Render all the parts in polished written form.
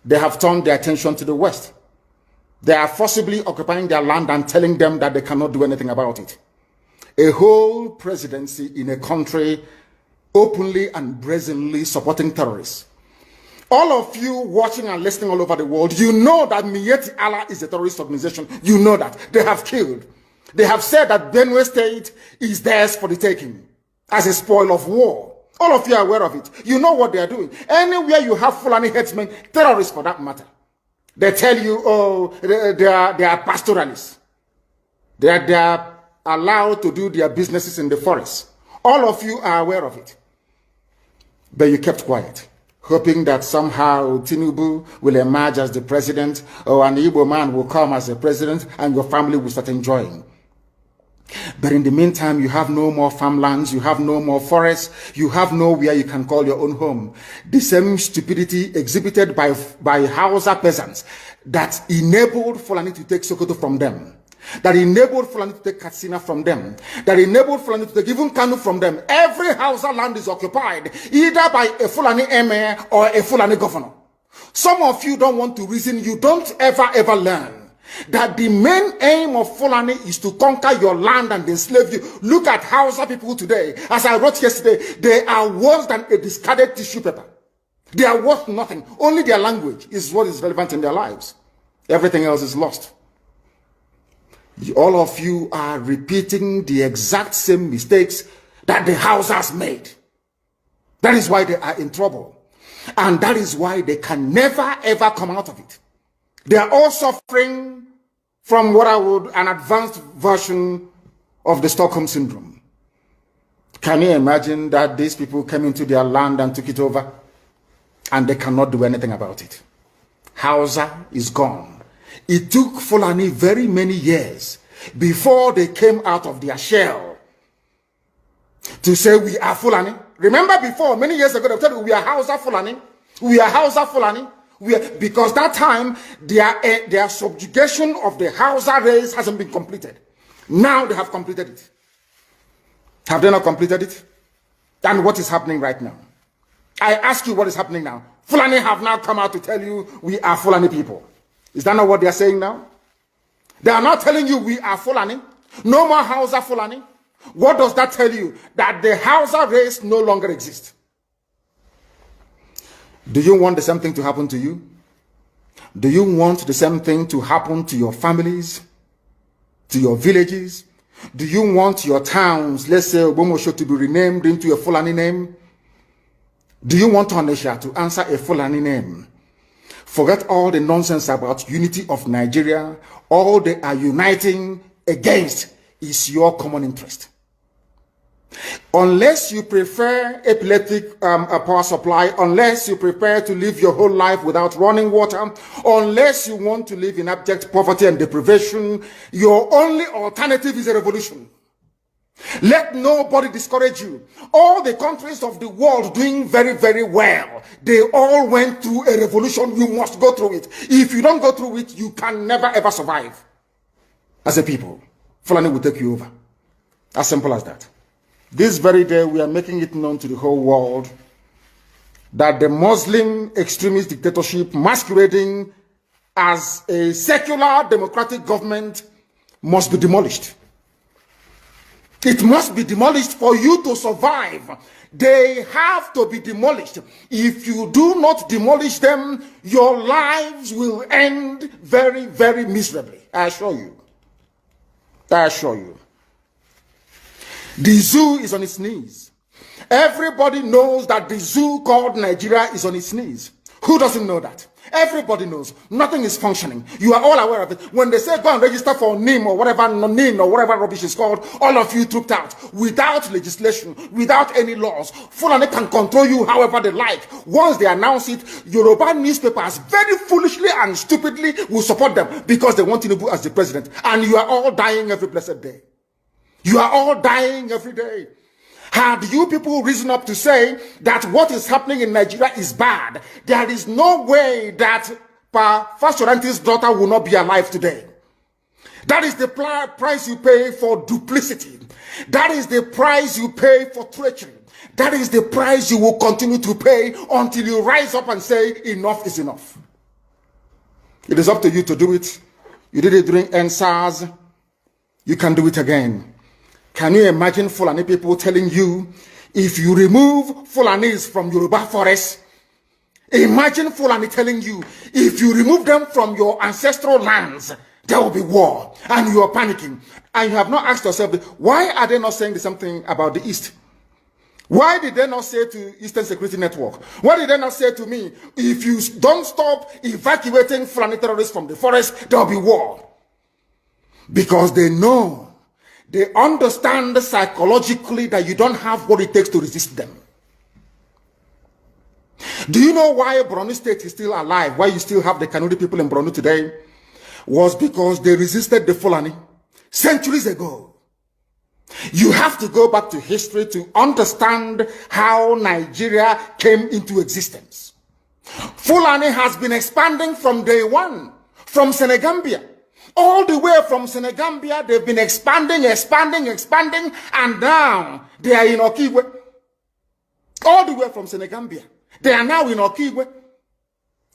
they have turned their attention to the West. They are forcibly occupying their land and telling them that they cannot do anything about it. A whole presidency in a country openly and brazenly supporting terrorists. All of you watching and listening all over the world, you know that Miyetti Allah is a terrorist organization. You know that. They have killed. They have said that Benue State is theirs for the taking as a spoil of war. All of you are aware of it. You know what they are doing. Anywhere you have Fulani headsmen, terrorists for that matter, they tell you, oh, they are pastoralists. They are allowed to do their businesses in the forest. All of you are aware of it. But you kept quiet, hoping that somehow Tinubu will emerge as the president, or an Igbo man will come as the president, and your family will start enjoying. But in the meantime, you have no more farmlands, you have no more forests, you have nowhere you can call your own home. The same stupidity exhibited by Hausa peasants that enabled Fulani to take Sokoto from them, that enabled Fulani to take Katsina from them, that enabled Fulani to take even Kanu from them. Every Hausa land is occupied either by a Fulani emir or a Fulani governor. Some of you don't want to reason, you don't ever learn that the main aim of Fulani is to conquer your land and enslave you. Look at Hausa people today. As I wrote yesterday, they are worse than a discarded tissue paper. They are worth nothing. Only their language is what is relevant in their lives. Everything else is lost. All of you are repeating the exact same mistakes that the Hausas made. That is why they are in trouble. And that is why they can never ever come out of it. They are all suffering from what I would, an advanced version of the Stockholm Syndrome. Can you imagine that these people came into their land and took it over and they cannot do anything about it? Hausa is gone. It took Fulani very many years before they came out of their shell to say we are Fulani. Remember before, many years ago, they told you we are Hausa Fulani. We are Hausa Fulani. Because that time, their subjugation of the Hausa race hasn't been completed. Now they have completed it. Have they not completed it? And what is happening right now? I ask you what is happening now. Fulani have now come out to tell you we are Fulani people. Is that not what they are saying now? They are not telling you we are Fulani. No more Hausa Fulani. What does that tell you? That the Hausa race no longer exists. Do you want the same thing to happen to you? Do you want the same thing to happen to your families, to your villages? Do you want your towns, let's say Obomosho, to be renamed into a Fulani name? Do you want Onisha to answer a Fulani name? Forget all the nonsense about unity of Nigeria. All they are uniting against is your common interest. Unless you prefer epileptic power supply, unless you prepare to live your whole life without running water, unless you want to live in abject poverty and deprivation, your only alternative is a revolution. Let nobody discourage you. All the countries of the world doing very, very well, they all went through a revolution. You must go through it. If you don't go through it, you can never ever survive as a people. Fulani will take you over. As simple as that. This very day, we are making it known to the whole world that the Muslim extremist dictatorship masquerading as a secular democratic government must be demolished. It must be demolished for you to survive. They have to be demolished. If you do not demolish them, your lives will end very, very miserably. I assure you. I assure you. The zoo is on its knees. Everybody knows that the zoo called Nigeria is on its knees. Who doesn't know that? Everybody knows. Nothing is functioning. You are all aware of it. When they say go and register for NIM or whatever, NIM or whatever rubbish is called, all of you trooped out. Without legislation, without any laws. Fulani can control you however they like. Once they announce it, Yoruba newspapers very foolishly and stupidly will support them because they want Tinubu as the president. And you are all dying every blessed day. You are all dying every day. Had you people risen up to say that what is happening in Nigeria is bad, there is no way that Fashoranti's daughter will not be alive today. That is the price you pay for duplicity. That is the price you pay for treachery. That is the price you will continue to pay until you rise up and say enough is enough. It is up to you to do it. You did it during NSAS. You can do it again. Can you imagine Fulani people telling you, if you remove Fulanis from Yoruba forest, imagine Fulani telling you, if you remove them from your ancestral lands, there will be war, and you are panicking. And you have not asked yourself, why are they not saying the same thing about the East? Why did they not say to Eastern Security Network? Why did they not say to me, if you don't stop evacuating Fulani terrorists from the forest, there will be war? Because they know, they understand psychologically that you don't have what it takes to resist them. Do you know why Borno State is still alive? Why you still have the Kanuri people in Borno today? Was because they resisted the Fulani centuries ago. You have to go back to history to understand how Nigeria came into existence. Fulani has been expanding from day one, from Senegambia. All the way from Senegambia, they've been expanding, and now they are in Okigwe. All the way from Senegambia. They are now in Okigwe.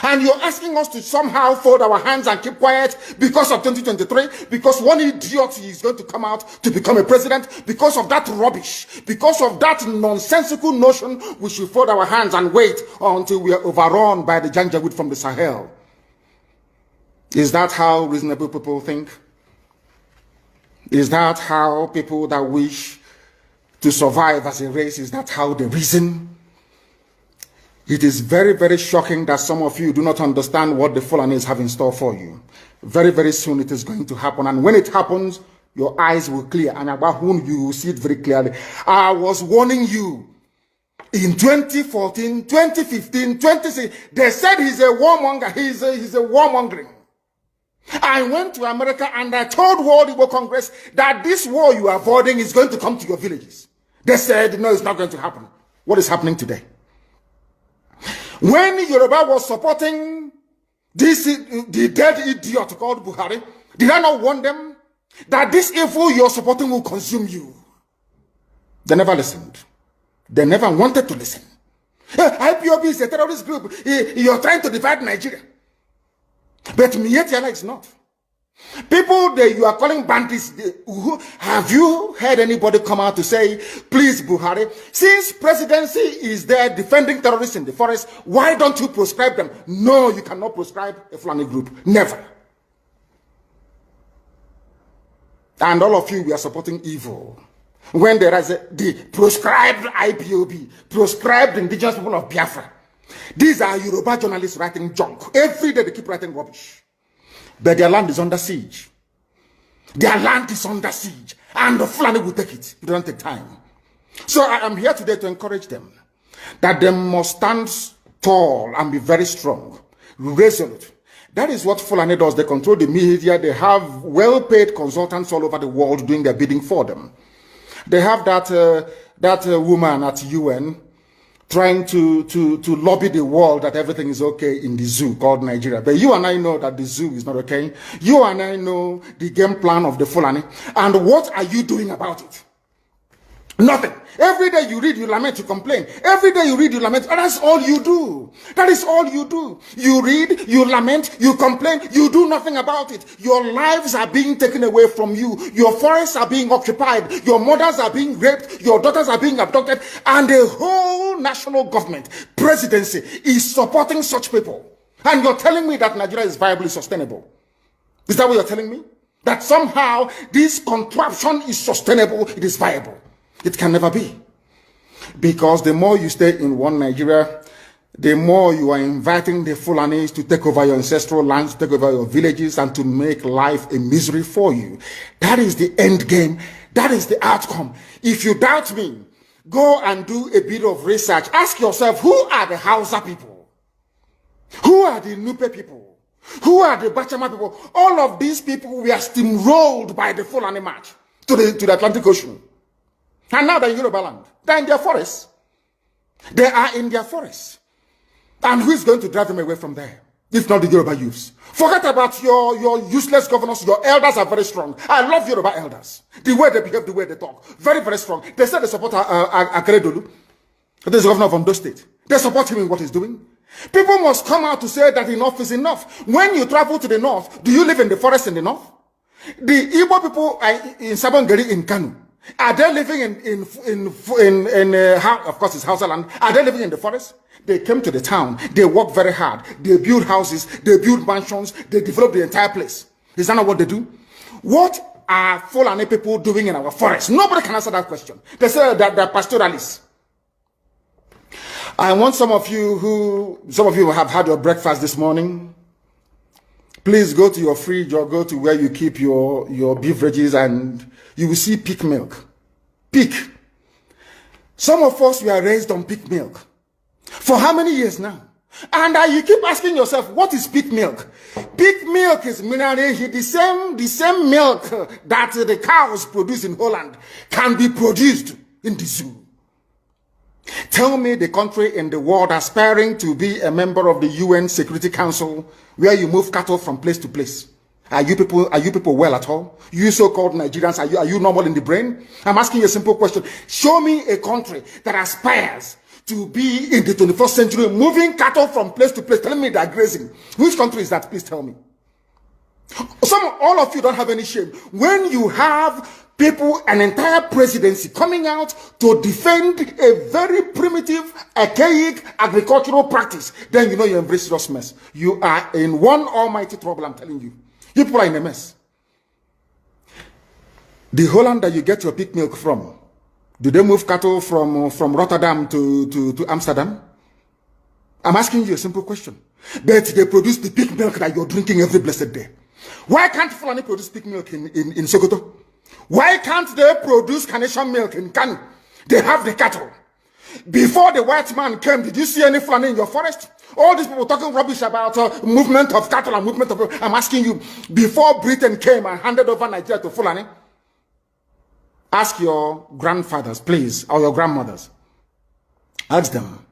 And you're asking us to somehow fold our hands and keep quiet because of 2023, because one idiot is going to come out to become a president, because of that rubbish, because of that nonsensical notion, we should fold our hands and wait until we are overrun by the Janjaweed from the Sahel. Is that how reasonable people think? Is that how people that wish to survive as a race, is that how they reason? It is very, very shocking that some of you do not understand what the Fulanis have in store for you. Very, very soon it is going to happen. And when it happens, your eyes will clear. And about whom you will see it very clearly. I was warning you. In 2014, 2015, 2016, they said he's a warmonger. He's a warmongering. I went to America and I told World Igbo Congress that this war you are avoiding is going to come to your villages. They said, no, it's not going to happen. What is happening today? When Yoruba was supporting the dead idiot called Buhari, did I not warn them that this evil you're supporting will consume you? They never listened. They never wanted to listen. IPOB is a terrorist group. You're trying to divide Nigeria. But Mietiala is not. People that you are calling bandits, have you heard anybody come out to say, please Buhari, since presidency is there defending terrorists in the forest, why don't you proscribe them? No, you cannot proscribe a Fulani group. Never. And all of you, we are supporting evil. When there is the proscribed IPOB, proscribed indigenous people of Biafra. These are Yoruba journalists writing junk. Every day they keep writing rubbish. But their land is under siege. Their land is under siege. And the Fulani will take it. It doesn't take time. So I am here today to encourage them that they must stand tall and be very strong, resolute. That is what Fulani does. They control the media. They have well-paid consultants all over the world doing their bidding for them. They have that woman at UN trying to lobby the world that everything is okay in the zoo called Nigeria. But you and I know that the zoo is not okay. You and I know the game plan of the Fulani. And what are you doing about it? Nothing. Every day you read, you lament, you complain. Every day you read, you lament. And that's all you do. That is all you do. You read, you lament, you complain. You do nothing about it. Your lives are being taken away from you. Your forests are being occupied. Your mothers are being raped. Your daughters are being abducted. And the whole national government, presidency, is supporting such people. And you're telling me that Nigeria is viably sustainable. Is that what you're telling me? That somehow this contraption is sustainable, it is viable. It can never be. Because the more you stay in one Nigeria, the more you are inviting the Fulanis to take over your ancestral lands, to take over your villages, and to make life a misery for you. That is the end game. That is the outcome. If you doubt me, go and do a bit of research. Ask yourself, who are the Hausa people? Who are the Nupe people? Who are the Bachama people? All of these people were steamrolled by the Fulani march to the Atlantic Ocean. And now they're in Yoruba land. They're in their forests. They are in their forests. And who is going to drive them away from there? If not the Yoruba youths. Forget about your useless governors. Your elders are very strong. I love Yoruba elders. The way they behave, the way they talk. Very, very strong. They said they support Akeredolu. This is the governor of Ondo State. They support him in what he's doing. People must come out to say that enough is enough. When you travel to the north, do you live in the forest in the north? The Igbo people in Sabongeri in Kanu, are they living of course it's Hausa land, are they living in the forest? They came to the town, they work very hard, they build houses, they build mansions, they develop the entire place. Is that not what they do? What are Fulani people doing in our forest? Nobody can answer that question. They say that they're pastoralists. I want some of you have had your breakfast this morning. Please go to your fridge or go to where you keep your beverages and you will see pig milk. Pig. Some of us were raised on pig milk. For how many years now? And you keep asking yourself, what is pig milk? Pig milk is minerally the same milk that the cows produce in Holland can be produced in the zoo. Tell me the country in the world aspiring to be a member of the UN Security Council where you move cattle from place to place. Are you people well at all? You so-called Nigerians, are you normal in the brain? I'm asking you a simple question. Show me a country that aspires to be in the 21st century, moving cattle from place to place, telling me they're grazing. Which country is that? Please tell me. All of you don't have any shame. When you have people, an entire presidency coming out to defend a very primitive, archaic agricultural practice, then you know you embrace serious mess. You are in one almighty trouble, I'm telling you. You people are in a mess. The Holland that you get your pig milk from, do they move cattle from Rotterdam to Amsterdam? I'm asking you a simple question. But they produce the pig milk that you're drinking every blessed day. Why can't Fulani produce pig milk in Sokoto? Why can't they produce carnation milk in Kanu? They have the cattle. Before the white man came, did you see any Fulani in your forest? All these people talking rubbish about movement of cattle and movement of... I'm asking you, before Britain came and handed over Nigeria to Fulani, ask your grandfathers, please, or your grandmothers. Ask them.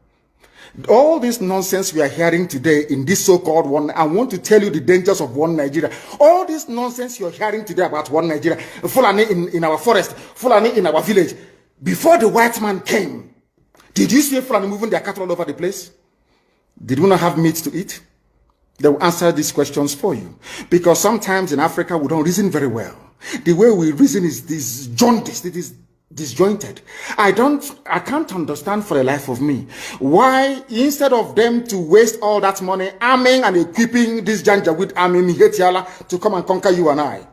All this nonsense we are hearing today in this so-called one, I want to tell you the dangers of one Nigeria. All this nonsense you're hearing today about one Nigeria, Fulani in our forest, Fulani in our village. Before the white man came, did you see Fulani moving their cattle all over the place? Did we not have meat to eat? They will answer these questions for you. Because sometimes in Africa, we don't reason very well. The way we reason is disjointed. It is disjointed. I can't understand for the life of me why instead of them to waste all that money arming and equipping this Janjaweed army Mihetiala to come and conquer you and I,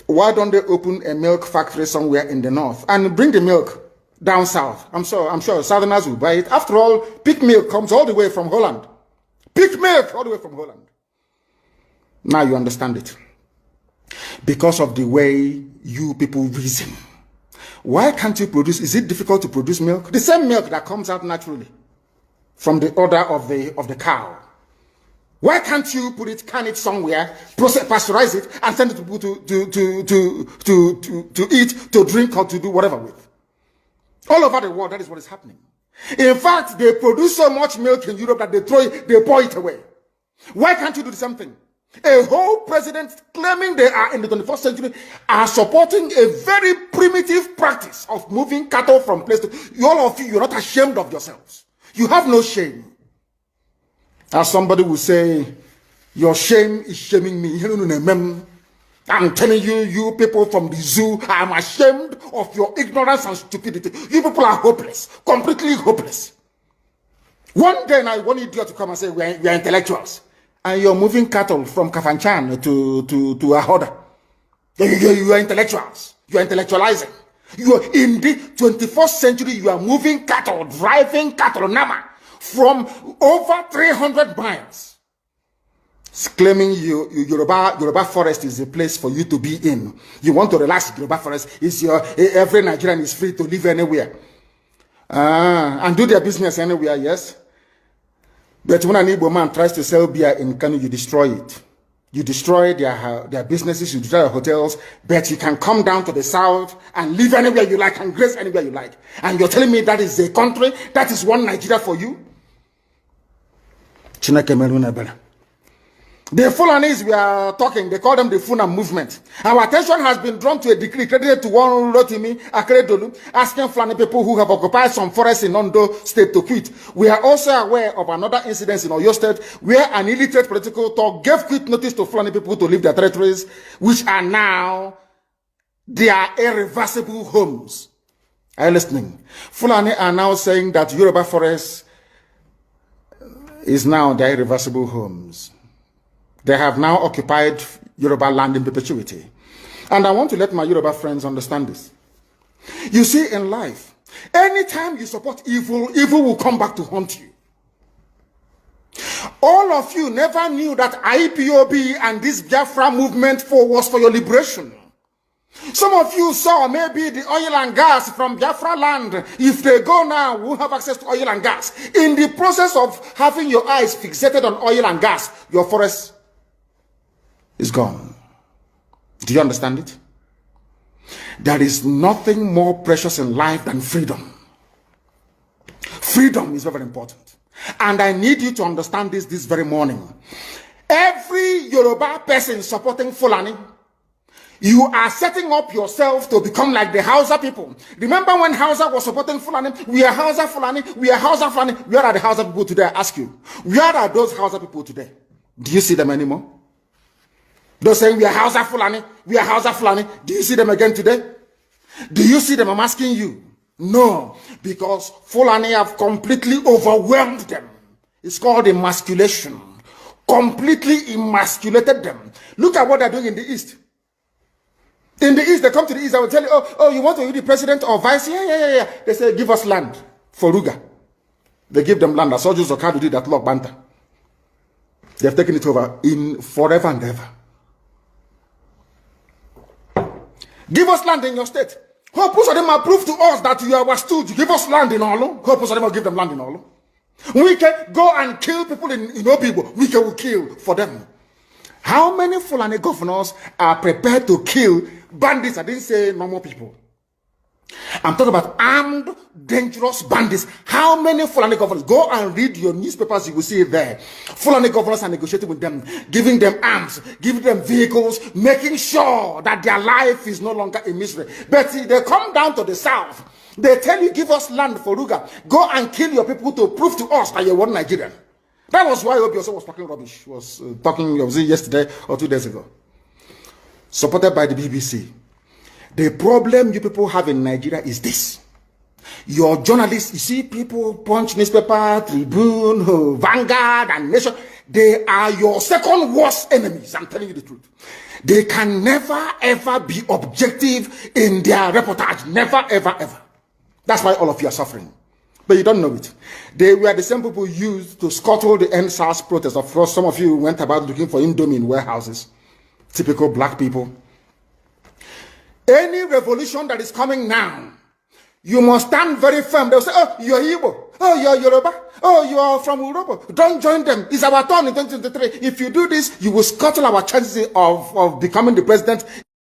why don't they open a milk factory somewhere in the north and bring the milk down south? I'm sure Southerners will buy it. After all, pig milk comes all the way from Holland. Pig milk all the way from Holland. Now you understand it. Because of the way you people reason. Why can't you produce? Is it difficult to produce milk? The same milk that comes out naturally from the udder of the cow. Why can't you can it somewhere, pasteurize it, and send it to people to eat, to drink, or to do whatever with? All over the world, that is what is happening. In fact, they produce so much milk in Europe that they pour it away. Why can't you do the same thing? A whole president claiming they are in the 21st century are supporting a very primitive practice of moving cattle from place to... All of you, you're not ashamed of yourselves. You have no shame. As somebody will say, your shame is shaming me. I'm telling you, you people from the zoo, I'm ashamed of your ignorance and stupidity. You people are hopeless, completely hopeless. One day I want idiot to come and say, we are intellectuals. And you're moving cattle from Kafanchan to Ahoda. You are intellectuals. You are intellectualizing. You are in the 21st century, you are moving cattle, driving cattle, Nama, from over 300 miles. It's claiming Yoruba forest is a place for you to be in. You want to relax, Yoruba forest is every Nigerian is free to live anywhere. And do their business anywhere, yes. But when an Igbo man tries to sell beer in Kanu, you destroy it. You destroy their businesses, you destroy their hotels, but you can come down to the south and live anywhere you like and graze anywhere you like. And you're telling me that is a country, that is one Nigeria for you? The Fulanis we are talking, they call them the Funa movement. Our attention has been drawn to a decree credited to one Rotimi Akeredolu, asking Fulani people who have occupied some forests in Ondo State to quit. We are also aware of another incident in Oyo State where an illiterate political talk gave quit notice to Fulani people to leave their territories, which are now their irreversible homes. Are you listening? Fulani are now saying that Yoruba forest is now their irreversible homes. They have now occupied Yoruba land in perpetuity. And I want to let my Yoruba friends understand this. You see, in life, anytime you support evil, evil will come back to haunt you. All of you never knew that IPOB and this Biafran movement was for your liberation. Some of you saw maybe the oil and gas from Biafra land. If they go now, we'll have access to oil and gas. In the process of having your eyes fixated on oil and gas, your forest is gone. Do you understand it? There is nothing more precious in life than freedom. Freedom is very important. And I need you to understand this very morning. Every Yoruba person supporting Fulani, you are setting up yourself to become like the Hausa people. Remember when Hausa was supporting Fulani? We are Hausa Fulani, we are Hausa Fulani. Where are the Hausa people today? I ask you. Where are those Hausa people today? Do you see them anymore? Those saying we are Hausa Fulani, we are Hausa Fulani. Do you see them again today? Do you see them? I'm asking you. No, because Fulani have completely overwhelmed them. It's called emasculation. Completely emasculated them. Look at what they're doing in the East. In the East, they come to the East, I will tell you, oh, you want to be the president or vice? Yeah. They say, give us land for Ruga. They give them land. I saw Uzor Kalu did that Lok Banta. They've taken it over in forever and ever. Give us land in your state. Hope of them approve to us that you are stood. Give us land in Olo. Hope of them will give them land in Olo. We can go and kill people in Obibo. We can kill for them. How many Fulani governors are prepared to kill bandits? I didn't say normal people. I'm talking about armed, dangerous bandits. How many Fulani governors? Go and read your newspapers, you will see it there. Fulani governors are negotiating with them, giving them arms, giving them vehicles, making sure that their life is no longer a misery. But see, they come down to the south. They tell you, give us land for Ruga. Go and kill your people to prove to us that you're one Nigerian. That was why Obi was talking rubbish. Was yesterday or 2 days ago. Supported by the BBC. The problem you people have in Nigeria is this. Your journalists, you see people, Punch newspaper, Tribune, Vanguard, and Nation, they are your second worst enemies. I'm telling you the truth. They can never ever be objective in their reportage. Never, ever, ever. That's why all of you are suffering. But you don't know it. They were the same people used to scuttle the NSAS protest. Of course, some of you went about looking for Indomie in warehouses. Typical black people. Any revolution that is coming now, you must stand very firm. They'll say, oh, you're Igbo. Oh, you're Yoruba. Oh, you are from Yoruba. Don't join them. It's our turn in 2023. If you do this, you will scuttle our chances of becoming the president.